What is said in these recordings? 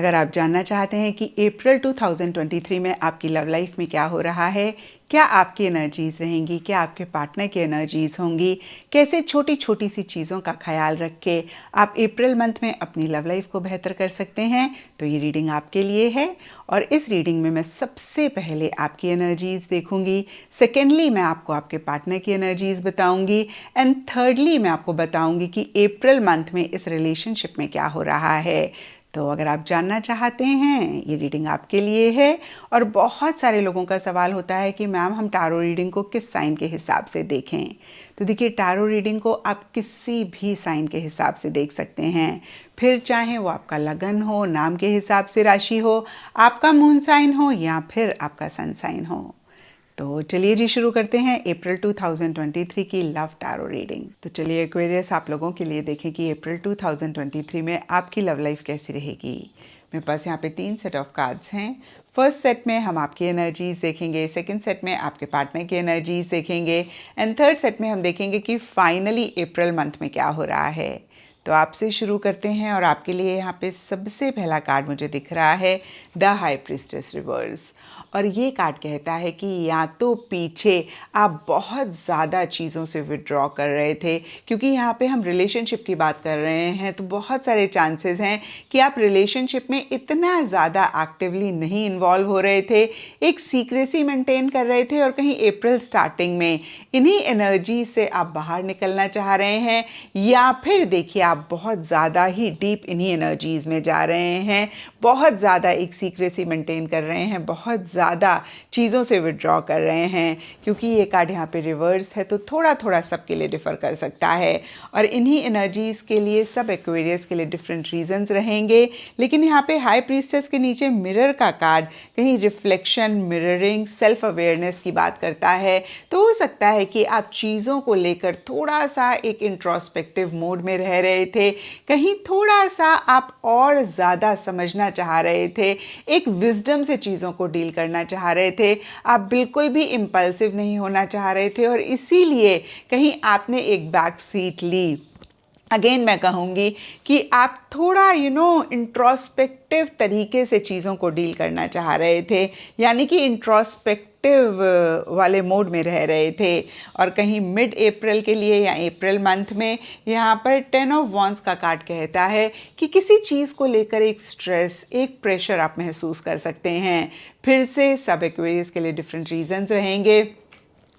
अगर आप जानना चाहते हैं कि अप्रैल 2023 में आपकी लव लाइफ में क्या हो रहा है, क्या आपकी एनर्जीज रहेंगी, क्या आपके पार्टनर की एनर्जीज होंगी, कैसे छोटी छोटी सी चीज़ों का ख्याल रख के आप अप्रैल मंथ में अपनी लव लाइफ को बेहतर कर सकते हैं, तो ये रीडिंग आपके लिए है। और इस रीडिंग में मैं सबसे पहले आपकी एनर्जीज देखूंगी, सेकेंडली मैं आपको आपके पार्टनर की एनर्जीज बताऊंगी एंड थर्डली मैं आपको बताऊंगी कि अप्रैल मंथ में इस रिलेशनशिप में क्या हो रहा है। तो अगर आप जानना चाहते हैं, ये रीडिंग आपके लिए है। और बहुत सारे लोगों का सवाल होता है कि मैम हम टारो रीडिंग को किस साइन के हिसाब से देखें। तो देखिए, टारो रीडिंग को आप किसी भी साइन के हिसाब से देख सकते हैं, फिर चाहे वो आपका लगन हो, नाम के हिसाब से राशि हो, आपका मून साइन हो या फिर आपका सन साइन हो। तो चलिए जी, शुरू करते हैं अप्रैल 2023 की लव टारो रीडिंग। तो चलिए एक्वेरियस, आप लोगों के लिए देखें कि अप्रैल 2023 में आपकी लव लाइफ कैसी रहेगी। मेरे पास यहाँ पे 3 सेट ऑफ कार्ड्स हैं। फर्स्ट सेट में हम आपकी एनर्जीज देखेंगे, सेकंड सेट में आपके पार्टनर की एनर्जीज देखेंगे एंड थर्ड सेट में हम देखेंगे कि फाइनली अप्रैल मंथ में क्या हो रहा है। तो आपसे शुरू करते हैं और आपके लिए यहाँ पे सबसे पहला कार्ड मुझे दिख रहा है द हाई प्रीस्टेस रिवर्स। और ये कार्ड कहता है कि या तो पीछे आप बहुत ज़्यादा चीज़ों से विड्रॉ कर रहे थे, क्योंकि यहाँ पे हम रिलेशनशिप की बात कर रहे हैं, तो बहुत सारे चांसेस हैं कि आप रिलेशनशिप में इतना ज़्यादा एक्टिवली नहीं इन्वॉल्व हो रहे थे, एक सीक्रेसी मेंटेन कर रहे थे और कहीं अप्रैल स्टार्टिंग में इन्हीं एनर्जी से आप बाहर निकलना चाह रहे हैं, या फिर देखिए आप बहुत ज़्यादा ही डीप इन्हीं एनर्जीज़ में जा रहे हैं, बहुत ज़्यादा एक सीक्रेसी मेंटेन कर रहे हैं, बहुत ज़्यादा चीज़ों से विड्रॉ कर रहे हैं। क्योंकि ये कार्ड यहाँ पे रिवर्स है तो थोड़ा थोड़ा सबके लिए डिफ़र कर सकता है और इन्हीं एनर्जीज़ के लिए सब एक्वेरियस के लिए डिफरेंट रीजंस रहेंगे। लेकिन यहाँ पे हाई प्रीस्टेस के नीचे मिरर का कार्ड कहीं रिफ्लेक्शन, मिररिंग, सेल्फ अवेयरनेस की बात करता है। तो हो सकता है कि आप चीज़ों को लेकर थोड़ा सा एक इंट्रोस्पेक्टिव मोड में रह रहे थे, कहीं थोड़ा सा आप और ज़्यादा समझना चाह रहे थे, एक विजडम से चीज़ों को डील करना चाह रहे थे, आप बिल्कुल भी इम्पल्सिव नहीं होना चाह रहे थे और इसीलिए कहीं आपने एक बैक सीट ली। अगेन मैं कहूँगी कि आप थोड़ा इंट्रोस्पेक्टिव तरीके से चीज़ों को डील करना चाह रहे थे, यानी कि इंट्रोस्पेक्टिव वाले मोड में रह रहे थे। और कहीं मिड अप्रैल के लिए या अप्रैल मंथ में यहाँ पर 10 ऑफ वॉन्ड्स का कार्ड कहता है कि किसी चीज़ को लेकर एक स्ट्रेस, एक प्रेशर आप महसूस कर सकते हैं। फिर से सब एक्वेरियस के लिए डिफरेंट रीजंस रहेंगे,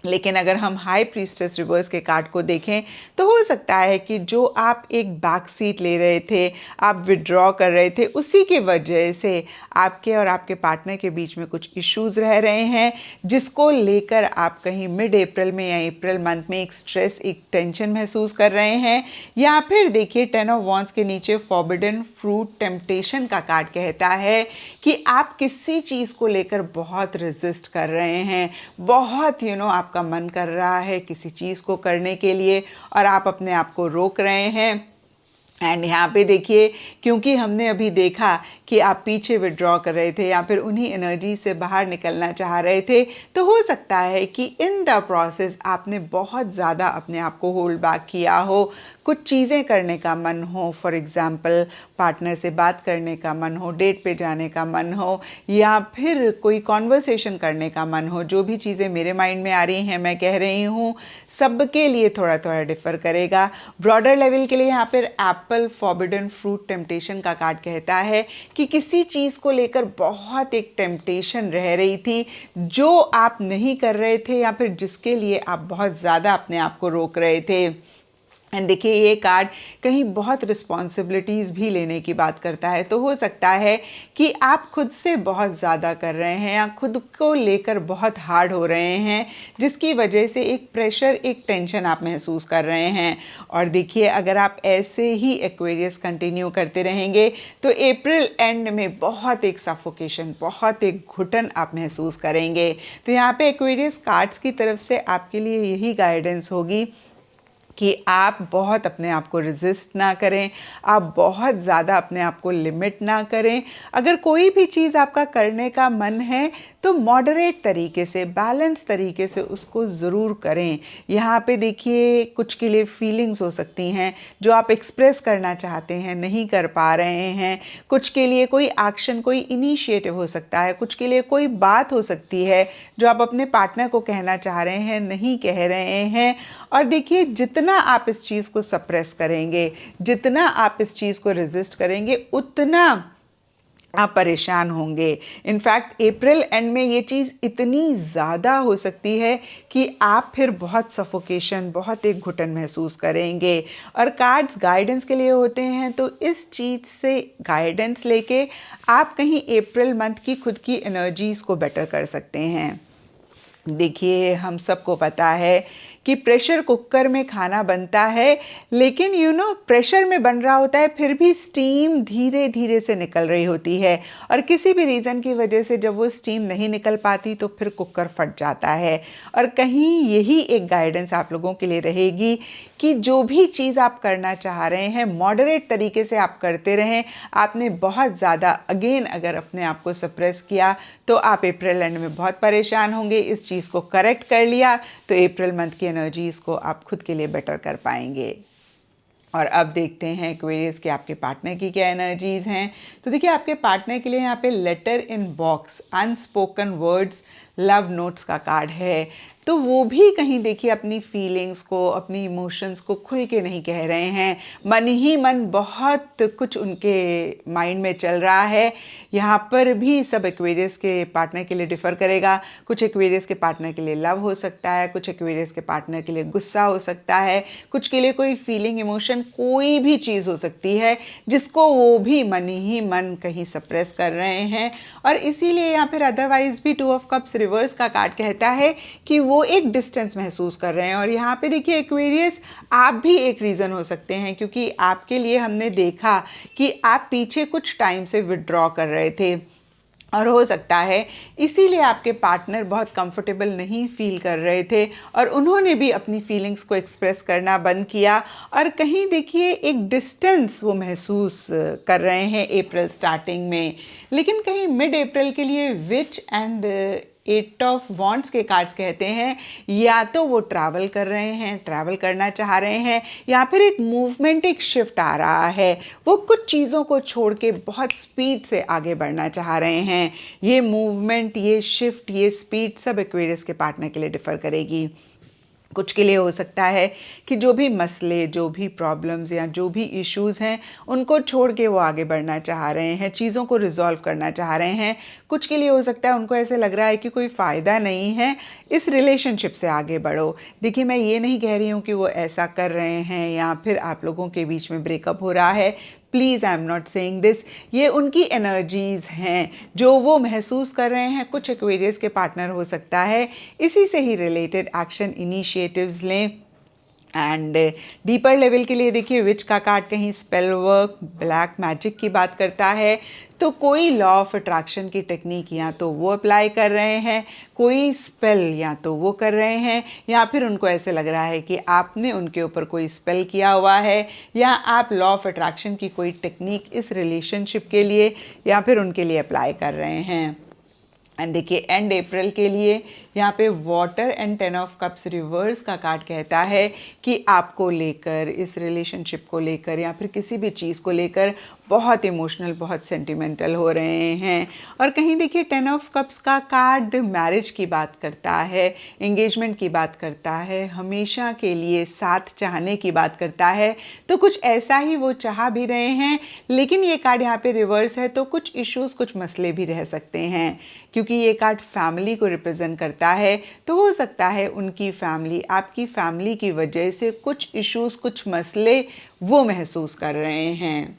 लेकिन अगर हम हाई प्रीस्टेस रिवर्स के कार्ड को देखें तो हो सकता है कि जो आप एक बैक सीट ले रहे थे, आप विड्रॉ कर रहे थे, उसी के वजह से आपके और आपके पार्टनर के बीच में कुछ इश्यूज रह रहे हैं, जिसको लेकर आप कहीं मिड अप्रैल में या अप्रैल मंथ में एक स्ट्रेस, एक टेंशन महसूस कर रहे हैं। या फिर देखिए 10 ऑफ वॉन्ड्स के नीचे फॉरबिडन फ्रूट टेम्पटेशन का कार्ड कहता है कि आप किसी चीज़ को लेकर बहुत रेजिस्ट कर रहे हैं, बहुत आपका मन कर रहा है किसी चीज़ को करने के लिए और आप अपने आप को रोक रहे हैं। एंड यहाँ पे देखिए, क्योंकि हमने अभी देखा कि आप पीछे विड्रॉ कर रहे थे या फिर उन्हीं एनर्जी से बाहर निकलना चाह रहे थे, तो हो सकता है कि इन द प्रोसेस आपने बहुत ज़्यादा अपने आप को होल्ड बैक किया हो, कुछ चीज़ें करने का मन हो, फॉर एग्ज़ाम्पल पार्टनर से बात करने का मन हो, डेट पे जाने का मन हो, या फिर कोई कॉन्वर्सेशन करने का मन हो। जो भी चीज़ें मेरे माइंड में आ रही हैं मैं कह रही हूँ, सबके लिए थोड़ा थोड़ा डिफ़र करेगा। ब्रॉडर लेवल के लिए यहाँ पर एप्पल फॉरबिडन फ्रूट टेम्पटेशन का कार्ड कहता है कि किसी चीज़ को लेकर बहुत एक टेम्पटेशन रह रही थी जो आप नहीं कर रहे थे, या फिर जिसके लिए आप बहुत ज़्यादा अपने आप को रोक रहे थे। एंड देखिए, ये कार्ड कहीं बहुत रिस्पॉन्सिबिलिटीज़ भी लेने की बात करता है। तो हो सकता है कि आप खुद से बहुत ज़्यादा कर रहे हैं या खुद को लेकर बहुत हार्ड हो रहे हैं, जिसकी वजह से एक प्रेशर, एक टेंशन आप महसूस कर रहे हैं। और देखिए, अगर आप ऐसे ही एक्वेरियस कंटिन्यू करते रहेंगे तो अप्रैल एंड में बहुत एक सफोकेशन, बहुत एक घुटन आप महसूस करेंगे। तो यहाँ पे एक्वेरियस कार्ड्स की तरफ से आपके लिए यही गाइडेंस होगी कि आप बहुत अपने आप को रेजिस्ट ना करें, आप बहुत ज़्यादा अपने आप को लिमिट ना करें। अगर कोई भी चीज़ आपका करने का मन है तो मॉडरेट तरीके से, बैलेंस तरीके से उसको ज़रूर करें। यहाँ पे देखिए कुछ के लिए फीलिंग्स हो सकती हैं जो आप एक्सप्रेस करना चाहते हैं, नहीं कर पा रहे हैं। कुछ के लिए कोई एक्शन, कोई इनिशिएटिव हो सकता है, कुछ के लिए कोई बात हो सकती है जो आप अपने पार्टनर को कहना चाह रहे हैं, नहीं कह रहे हैं। और देखिए जितना आप इस चीज़ को सप्रेस करेंगे, जितना आप इस चीज़ को रेजिस्ट करेंगे, उतना आप परेशान होंगे। इनफैक्ट अप्रैल एंड में ये चीज़ इतनी ज़्यादा हो सकती है कि आप फिर बहुत सफोकेशन, बहुत एक घुटन महसूस करेंगे। और कार्ड्स गाइडेंस के लिए होते हैं, तो इस चीज़ से गाइडेंस लेके आप कहीं अप्रैल मंथ की खुद की एनर्जीज़ को बेटर कर सकते हैं। देखिए हम सबको पता है कि प्रेशर कुकर में खाना बनता है, लेकिन प्रेशर में बन रहा होता है, फिर भी स्टीम धीरे धीरे से निकल रही होती है। और किसी भी रीज़न की वजह से जब वो स्टीम नहीं निकल पाती तो फिर कुकर फट जाता है। और कहीं यही एक गाइडेंस आप लोगों के लिए रहेगी कि जो भी चीज़ आप करना चाह रहे हैं मॉडरेट तरीके से आप करते रहें। आपने बहुत ज़्यादा अगेन अगर अपने आप को सप्रेस किया तो आप अप्रैल एंड में बहुत परेशान होंगे। इस चीज़ को करेक्ट कर लिया तो अप्रैल मंथ की एनर्जीज़ को आप खुद के लिए बेटर कर पाएंगे। और अब देखते हैं एक्वेरियस के आपके पार्टनर की क्या एनर्जीज़ हैं। तो देखिए आपके पार्टनर के लिए यहाँ पे letter in box, unspoken words, love notes का कार्ड है। तो वो भी कहीं देखिए अपनी फीलिंग्स को, अपनी इमोशंस को खुल के नहीं कह रहे हैं। मन ही मन बहुत कुछ उनके माइंड में चल रहा है। यहाँ पर भी सब एक्वेरियस के पार्टनर के लिए डिफ़र करेगा। कुछ एक्वेरियस के पार्टनर के लिए लव हो सकता है, कुछ एक्वेरियस के पार्टनर के लिए गुस्सा हो सकता है, कुछ के लिए कोई फीलिंग, इमोशन, कोई भी चीज़ हो सकती है जिसको वो भी मन ही मन कहीं सप्रेस कर रहे हैं। और इसीलिए यहाँ फिर अदरवाइज भी 2 ऑफ कप्स रिवर्स का कार्ड कहता है कि वो एक डिस्टेंस महसूस कर रहे हैं। और यहाँ पे देखिए एक्वेरियस आप भी एक रीज़न हो सकते हैं, क्योंकि आपके लिए हमने देखा कि आप पीछे कुछ टाइम से विड्रॉ कर रहे थे और हो सकता है इसीलिए आपके पार्टनर बहुत कंफर्टेबल नहीं फील कर रहे थे और उन्होंने भी अपनी फीलिंग्स को एक्सप्रेस करना बंद किया। और कहीं देखिए एक डिस्टेंस वो महसूस कर रहे हैं अप्रैल स्टार्टिंग में। लेकिन कहीं मिड अप्रैल के लिए विच एंड 8 ऑफ वॉन्ड्स के कार्ड्स कहते हैं या तो वो ट्रैवल कर रहे हैं, ट्रैवल करना चाह रहे हैं, या फिर एक मूवमेंट, एक शिफ्ट आ रहा है। वो कुछ चीज़ों को छोड़ के बहुत स्पीड से आगे बढ़ना चाह रहे हैं। ये मूवमेंट, ये शिफ्ट, ये स्पीड सब एक्वेरियस के पार्टनर के लिए डिफ़र करेगी। कुछ के लिए हो सकता है कि जो भी मसले, जो भी प्रॉब्लम्स या जो भी इश्यूज़ हैं उनको छोड़ के वो आगे बढ़ना चाह रहे हैं, चीज़ों को रिजॉल्व करना चाह रहे हैं। कुछ के लिए हो सकता है उनको ऐसे लग रहा है कि कोई फ़ायदा नहीं है इस रिलेशनशिप से आगे बढ़ो। देखिए मैं ये नहीं कह रही हूँ कि वो ऐसा कर रहे हैं या फिर आप लोगों के बीच में ब्रेकअप हो रहा है। Please, I am not saying this. ये उनकी एनर्जीज़ हैं जो वो महसूस कर रहे हैं। कुछ एक्वेरियस के पार्टनर हो सकता है इसी से ही रिलेटेड एक्शन इनिशिएटिव्स लें। एंड डीपर लेवल के लिए देखिए विच का कार्ड कहीं स्पेल वर्क, ब्लैक मैजिक की बात करता है। तो कोई लॉ ऑफ अट्रैक्शन की टेक्निक या तो वो अप्लाई कर रहे हैं, कोई स्पेल या तो वो कर रहे हैं, या फिर उनको ऐसे लग रहा है कि आपने उनके ऊपर कोई स्पेल किया हुआ है, या आप लॉ ऑफ अट्रैक्शन की कोई टेक्निक इस रिलेशनशिप के लिए या फिर उनके लिए अप्लाई कर रहे हैं। एंड देखिए एंड अप्रैल के लिए यहाँ पे water and 10 of cups reverse का कार्ड कहता है कि आपको लेकर, इस रिलेशनशिप को लेकर या फिर किसी भी चीज़ को लेकर बहुत इमोशनल, बहुत सेंटिमेंटल हो रहे हैं। और कहीं देखिए 10 ऑफ कप्स का कार्ड मैरिज की बात करता है, एंगेजमेंट की बात करता है, हमेशा के लिए साथ चाहने की बात करता है। तो कुछ ऐसा ही वो चाह भी रहे हैं, लेकिन ये कार्ड यहाँ पे रिवर्स है तो कुछ इश्यूज़, कुछ मसले भी रह सकते हैं। क्योंकि ये कार्ड फैमिली को रिप्रेजेंट करता है तो हो सकता है उनकी फैमिली, आपकी फैमिली की वजह से कुछ इश्यूज़, कुछ मसले वो महसूस कर रहे हैं।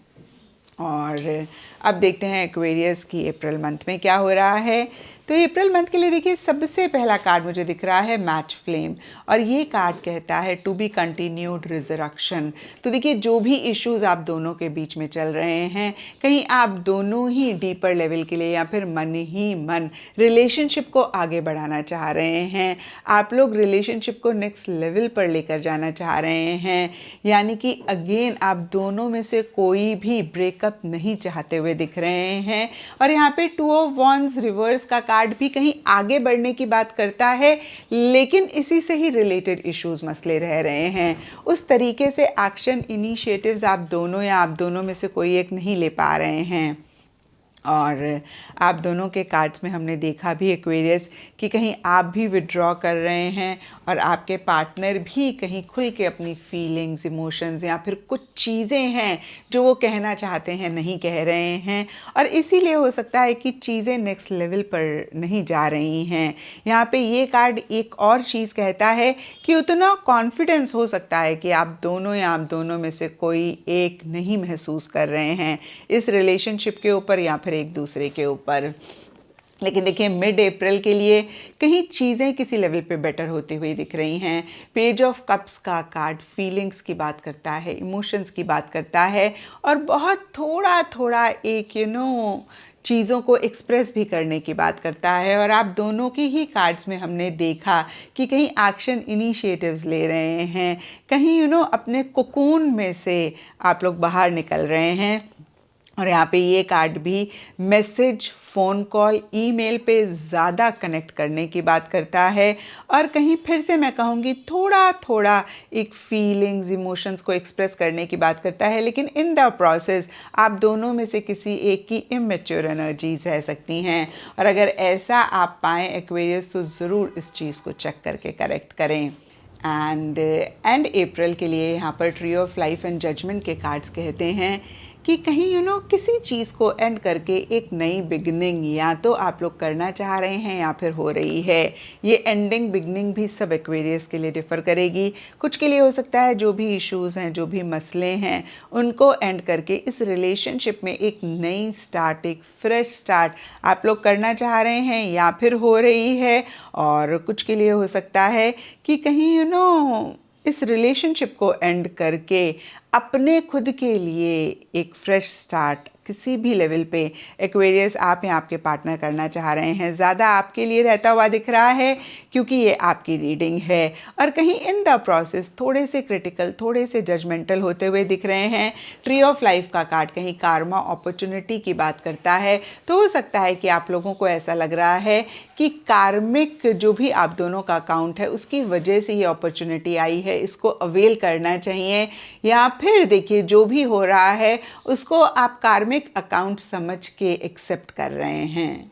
और अब देखते हैं एक्वेरियस की अप्रैल मंथ में क्या हो रहा है। तो अप्रैल मंथ के लिए देखिए सबसे पहला कार्ड मुझे दिख रहा है मैच फ्लेम, और ये कार्ड कहता है टू बी कंटिन्यूड रिजरक्शन। तो देखिए जो भी इश्यूज आप दोनों के बीच में चल रहे हैं, कहीं आप दोनों ही डीपर लेवल के लिए या फिर मन ही मन रिलेशनशिप को आगे बढ़ाना चाह रहे हैं, आप लोग रिलेशनशिप को नेक्स्ट लेवल पर लेकर जाना चाह रहे हैं, यानी कि अगेन आप दोनों में से कोई भी ब्रेकअप नहीं चाहते हुए दिख रहे हैं। और यहाँ पे टू ऑफ वॉन्ड्स रिवर्स का कार्ड भी कहीं आगे बढ़ने की बात करता है, लेकिन इसी से ही रिलेटेड इश्यूज मसले रह रहे हैं। उस तरीके से एक्शन इनिशिएटिव्स आप दोनों या आप दोनों में से कोई एक नहीं ले पा रहे हैं। और आप दोनों के कार्ड्स में हमने देखा भी एक्वेरियस कि कहीं आप भी विड्रॉ कर रहे हैं और आपके पार्टनर भी कहीं खुल के अपनी फीलिंग्स, इमोशंस या फिर कुछ चीज़ें हैं जो वो कहना चाहते हैं नहीं कह रहे हैं, और इसीलिए हो सकता है कि चीज़ें नेक्स्ट लेवल पर नहीं जा रही हैं। यहाँ पे ये कार्ड एक और चीज़ कहता है कि उतना कॉन्फिडेंस हो सकता है कि आप दोनों या आप दोनों में से कोई एक नहीं महसूस कर रहे हैं इस रिलेशनशिप के ऊपर या फिर एक दूसरे के ऊपर। लेकिन देखिए मिड अप्रैल के लिए कहीं चीज़ें किसी लेवल पे बेटर होती हुई दिख रही हैं। पेज ऑफ कप्स का कार्ड फीलिंग्स की बात करता है, इमोशंस की बात करता है, और बहुत थोड़ा थोड़ा एक चीज़ों को एक्सप्रेस भी करने की बात करता है। और आप दोनों की ही कार्ड्स में हमने देखा कि कहीं एक्शन इनिशिएटिव्स ले रहे हैं, कहीं अपने कोकून में से आप लोग बाहर निकल रहे हैं। और यहाँ पे ये कार्ड भी मैसेज, फ़ोन कॉल, ईमेल पे ज़्यादा कनेक्ट करने की बात करता है, और कहीं फिर से मैं कहूँगी थोड़ा थोड़ा एक फीलिंग्स, इमोशंस को एक्सप्रेस करने की बात करता है, लेकिन इन द प्रोसेस आप दोनों में से किसी एक की इमेच्योर एनर्जीज रह सकती हैं। और अगर ऐसा आप पाएँ एक्वेरियस तो ज़रूर इस चीज़ को चेक करके करेक्ट करें। एंड अप्रैल के लिए यहाँ पर tree of life and judgement के कार्ड्स कहते हैं कि कहीं किसी चीज़ को एंड करके एक नई बिगनिंग या तो आप लोग करना चाह रहे हैं या फिर हो रही है। ये एंडिंग बिगनिंग भी सब एक्वेरियस के लिए डिफ़र करेगी। कुछ के लिए हो सकता है जो भी इश्यूज़ हैं, जो भी मसले हैं, उनको एंड करके इस रिलेशनशिप में एक नई स्टार्ट, एक फ्रेश स्टार्ट आप लोग करना चाह रहे हैं या फिर हो रही है। और कुछ के लिए हो सकता है कि कहीं इस रिलेशनशिप को एंड करके अपने खुद के लिए एक फ्रेश स्टार्ट किसी भी लेवल पे एक्वेरियस आप या आपके पार्टनर करना चाह रहे हैं। ज़्यादा आपके लिए रहता हुआ दिख रहा है क्योंकि ये आपकी रीडिंग है, और कहीं इन द प्रोसेस थोड़े से क्रिटिकल, थोड़े से जजमेंटल होते हुए दिख रहे हैं। ट्री ऑफ लाइफ का कार्ड कहीं कार्मा, अपॉर्चुनिटी की बात करता है, तो हो सकता है कि आप लोगों को ऐसा लग रहा है कि कार्मिक जो भी आप दोनों का अकाउंट है उसकी वजह से ये अपॉर्चुनिटी आई है, इसको अवेल करना चाहिए। या फिर देखिए जो भी हो रहा है उसको आप कार्मिक अकाउंट समझ के एक्सेप्ट कर रहे हैं।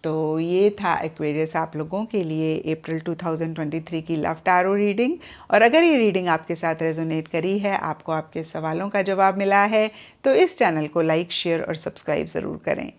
तो ये था एक्वेरियस आप लोगों के लिए अप्रैल 2023 की लव टैरो रीडिंग। और अगर ये रीडिंग आपके साथ रेजोनेट करी है, आपको आपके सवालों का जवाब मिला है, तो इस चैनल को लाइक, शेयर और सब्सक्राइब ज़रूर करें।